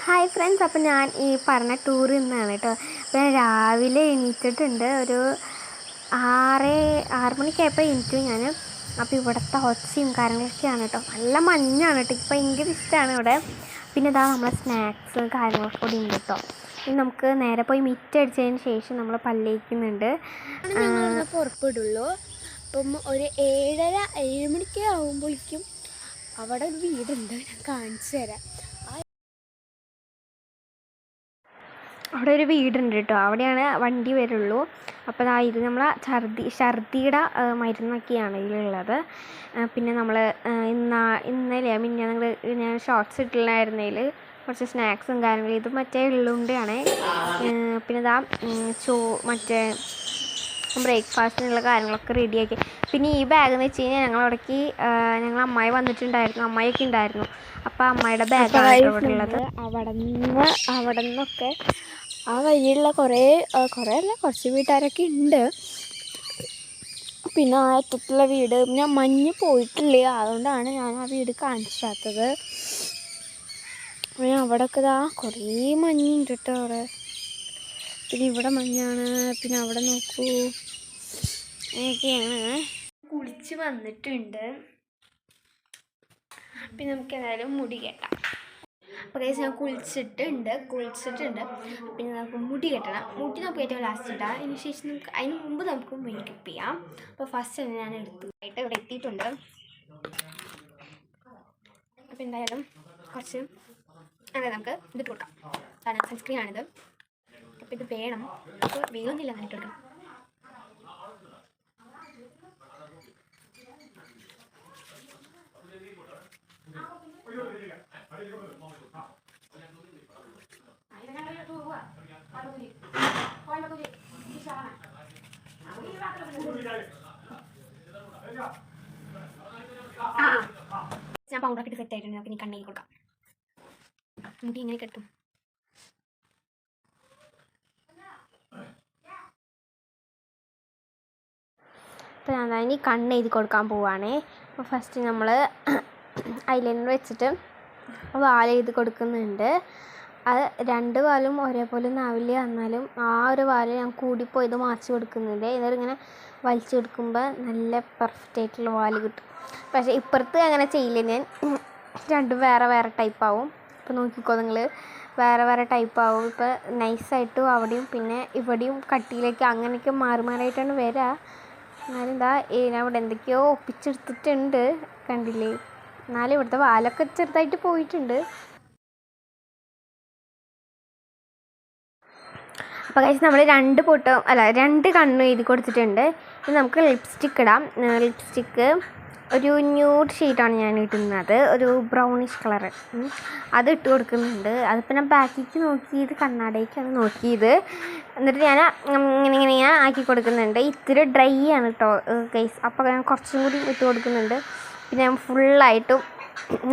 Hi friends, അപ്പോൾ ഞാൻ ഈ പറഞ്ഞ ടൂറിൽ നിന്നാണ് കേട്ടോ. അപ്പോൾ ഞാൻ രാവിലെ എണീറ്റിട്ടുണ്ട്. ഒരു 6 മണിക്കായപ്പോൾ എണീറ്റു ഞാൻ. അപ്പോൾ ഇവിടുത്തെ ഒച്ചയും കാര്യങ്ങളൊക്കെയാണ് കേട്ടോ. നല്ല മഞ്ഞാണ് കേട്ടോ. ഇപ്പോൾ ഭയങ്കര ഇഷ്ടമാണ് ഇവിടെ. പിന്നെ ഇതാ നമ്മളെ സ്നാക്സ് കാര്യങ്ങളൊക്കെ കൂടി ഉണ്ട് കേട്ടോ. ഇനി നമുക്ക് നേരെ പോയി മിറ്റടിച്ചതിന് ശേഷം നമ്മൾ പല്ലേക്കുന്നുണ്ട്. പുറപ്പെടുള്ളൂ. അപ്പം ഒരു 7 മണിക്ക് ആകുമ്പോഴേക്കും അവിടെ ഒരു വീടുണ്ട്, ഞാൻ കാണിച്ചു തരാം. അവിടെ ഒരു വീടുണ്ട് കേട്ടോ. അവിടെയാണ് വണ്ടി വരുള്ളൂ. അപ്പോൾ ഇത് നമ്മളെ ഛർദിയുടെ മരുന്നൊക്കെയാണ് ഇതിലുള്ളത്. പിന്നെ നമ്മൾ ഇന്നലെ ഞാൻ ഷോർട്ട്സ് ഇട്ടില്ലായിരുന്നതിൽ കുറച്ച് സ്നാക്സും കാര്യങ്ങളും ഇത് മറ്റേ ഉള്ളുണ്ടാണ്. പിന്നെ ഇതാ മറ്റേ ബ്രേക്ക്ഫാസ്റ്റിനുള്ള കാര്യങ്ങളൊക്കെ റെഡിയാക്കി. പിന്നെ ഈ ബാഗ് എന്ന് വെച്ച് കഴിഞ്ഞാൽ ഞങ്ങളവിടേക്ക് ഞങ്ങൾ അമ്മായി വന്നിട്ടുണ്ടായിരുന്നു, അമ്മായിയൊക്കെ ഉണ്ടായിരുന്നു. അപ്പോൾ അമ്മായിയുടെ ബാഗാണ് ഇവിടെ ഉള്ളത്. അവിടെ നിന്നൊക്കെ ആ വഴിയുള്ള കുറേ അല്ല കുറച്ച് വീട്ടുകാരൊക്കെ ഉണ്ട്. പിന്നെ ആ അറ്റത്തുള്ള വീട് ഞാൻ മഞ്ഞ് പോയിട്ടില്ല, അതുകൊണ്ടാണ് ഞാൻ ആ വീട് കാണിച്ചാത്തത്. പിന്നെ അവിടെയൊക്കെ ഇതാ കുറേ മഞ്ഞുണ്ട് കേട്ടോ അവിടെ. പിന്നെ ഇവിടെ മഞ്ഞാണ്. പിന്നെ അവിടെ നോക്കൂ, അങ്ങനെയൊക്കെയാണ്. കുളിച്ച് വന്നിട്ടുണ്ട്. പിന്നെ നമുക്ക് ഏതായാലും മുടി കെട്ടാം. അപ്പോൾ കേസ് ഞാൻ കുളിച്ചിട്ടുണ്ട്. പിന്നെ നമുക്ക് മുടി കെട്ടണം. മുടി നമുക്ക് ഏറ്റവും ലാസ്റ്റ് ഇടാം. അതിന് ശേഷം അതിന് മുമ്പ് നമുക്ക് മേക്കപ്പ് ചെയ്യാം. അപ്പോൾ ഫസ്റ്റ് തന്നെ ഞാൻ എടുത്തതായിട്ട് ഇവിടെ എത്തിയിട്ടുണ്ട്. അപ്പോൾ എന്തായാലും കുറച്ച് നമുക്ക് ഇതിട്ട് കൊടുക്കാം. കാരണം സൺസ്ക്രീൻ ആണിത്. അപ്പോൾ ഇത് വേണം. അപ്പോൾ വേഗമൊന്നുമില്ല, അങ്ങനെ ഇട്ട് കൊടുക്കാം. ഞാൻ പൗഡറൊക്കെ ഇട്ട് സെറ്റ് ആയിട്ടുണ്ട്. നമുക്ക് ഇനി കണ്ണിൽ കൊടുക്കാം. മുടി ഇങ്ങനെ കെട്ടും. അപ്പോൾ ഞാൻ ഇനി കണ്ണ് എഴുതി കൊടുക്കാൻ പോവുകയാണേ. അപ്പോൾ ഫസ്റ്റ് നമ്മൾ ഐലൈനർ വെച്ചിട്ട് വാൽ എഴുതി കൊടുക്കുന്നുണ്ട്. അത് 2 വാലും ഒരേപോലെ നാവില്ല, എന്നാലും ആ ഒരു വാല് ഞാൻ കൂടിപ്പോയത് മാച്ച് കൊടുക്കുന്നുണ്ട്. ഇങ്ങനെ വലിച്ചു കൊടുക്കുമ്പോൾ നല്ല പെർഫെക്റ്റ് ആയിട്ടുള്ള വാല് കിട്ടും. പക്ഷേ ഇപ്പുറത്ത് അങ്ങനെ ചെയ്യില്ല ഞാൻ. 2 വേറെ ടൈപ്പാവും. ഇപ്പോൾ നോക്കിക്കോ നിങ്ങൾ, വേറെ ടൈപ്പാവും. ഇപ്പോൾ നൈസായിട്ടും അവിടെയും പിന്നെ ഇവിടെയും കട്ടിയിലേക്ക് അങ്ങനെയൊക്കെ മാറിയിട്ടാണ് വരിക. എന്നാലും എന്താ ഞാൻ ഇവിടെ എന്തൊക്കെയോ ഒപ്പിച്ചെടുത്തിട്ടുണ്ട്, കണ്ടില്ലേ. എന്നാലും ഇവിടുത്തെ വാലൊക്കെ ചെറുതായിട്ട് പോയിട്ടുണ്ട്. അപ്പോൾ കഴിച്ച് നമ്മൾ 2 കണ്ണും എഴുതി കൊടുത്തിട്ടുണ്ട്. ഇനി നമുക്ക് ലിപ്സ്റ്റിക്ക് ഇടാം. ലിപ്സ്റ്റിക്ക് ഒരു ന്യൂഡ് ഷെയ്ഡാണ് ഞാൻ ഇടുന്നത്, ഒരു ബ്രൗണിഷ് കളറ്. അത് ഇട്ട് കൊടുക്കുന്നുണ്ട്. അതിപ്പോൾ ഞാൻ ബാക്കിലേക്ക് നോക്കിയത്, കണ്ണാടിക്കാണ് നോക്കിയത്. എന്നിട്ട് ഞാൻ ഇങ്ങനെ ആക്കി കൊടുക്കുന്നുണ്ട്. ഇത്തിരി ഡ്രൈ ആണ് കേട്ടോ ഗൈസ്. അപ്പോൾ ഞാൻ കുറച്ചും കൂടി ഇട്ട് കൊടുക്കുന്നുണ്ട്. പിന്നെ ഞാൻ ഫുള്ളായിട്ടും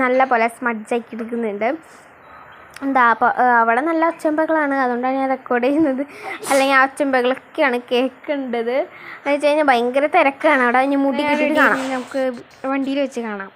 നല്ല പോലെ സ്മഡ്ജാക്കി എടുക്കുന്നുണ്ട്. എന്താ അപ്പോൾ അവിടെ നല്ല ഒച്ചമ്പകളാണ്, അതുകൊണ്ടാണ് ഞാൻ റെക്കോർഡ് ചെയ്യുന്നത്. അല്ലെങ്കിൽ ആ ഒച്ചമ്പകളൊക്കെയാണ് കേൾക്കേണ്ടത്. എന്ന് വെച്ച് കഴിഞ്ഞാൽ ഭയങ്കര തിരക്കാണ് അവിടെ. ഇനി മുടി കിട്ടിയിട്ട് കാണാം, നമുക്ക് വണ്ടിയിൽ വെച്ച് കാണാം.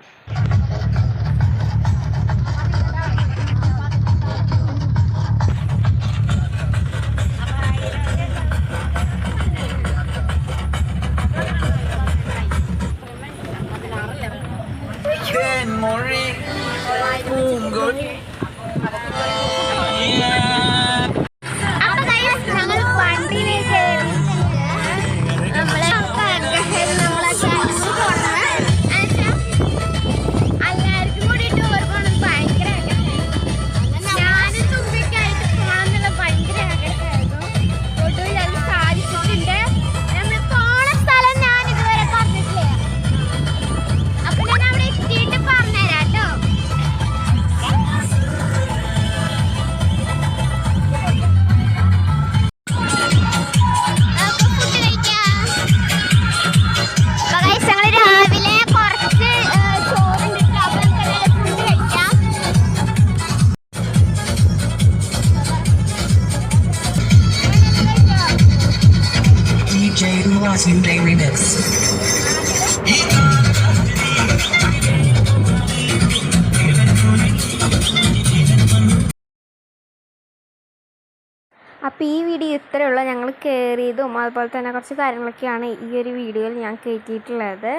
New Day Remix. അപ്പോൾ ഈ വീഡിയോ ഇത്രയേ ഉള്ളൂ. ഞങ്ങൾ കയറിയതും അതുപോലെ തന്നെ കുറച്ച് കാര്യങ്ങളൊക്കെയാണ് ഈ ഒരു വീഡിയോയിൽ ഞാൻ കയറ്റിയിട്ടുള്ളത്.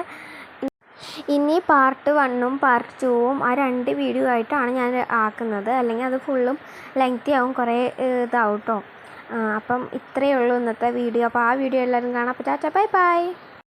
ഇനി പാർട്ട് 1ഉം പാർട്ട് 2ഉം ആ 2 വീഡിയോ ആയിട്ടാണ് ഞാൻ ആക്കുന്നത്. അല്ലെങ്കിൽ അത് ഫുള്ളും ലെങ്തി ആവും, കുറേ ഇതാവും കേട്ടോ. അപ്പം ഇത്രയേ ഉള്ളൂ ഇന്നത്തെ വീഡിയോ. അപ്പോൾ ആ വീഡിയോ എല്ലാവരും കാണാം. അപ്പോൾ ടാറ്റാ, ബൈ ബൈ.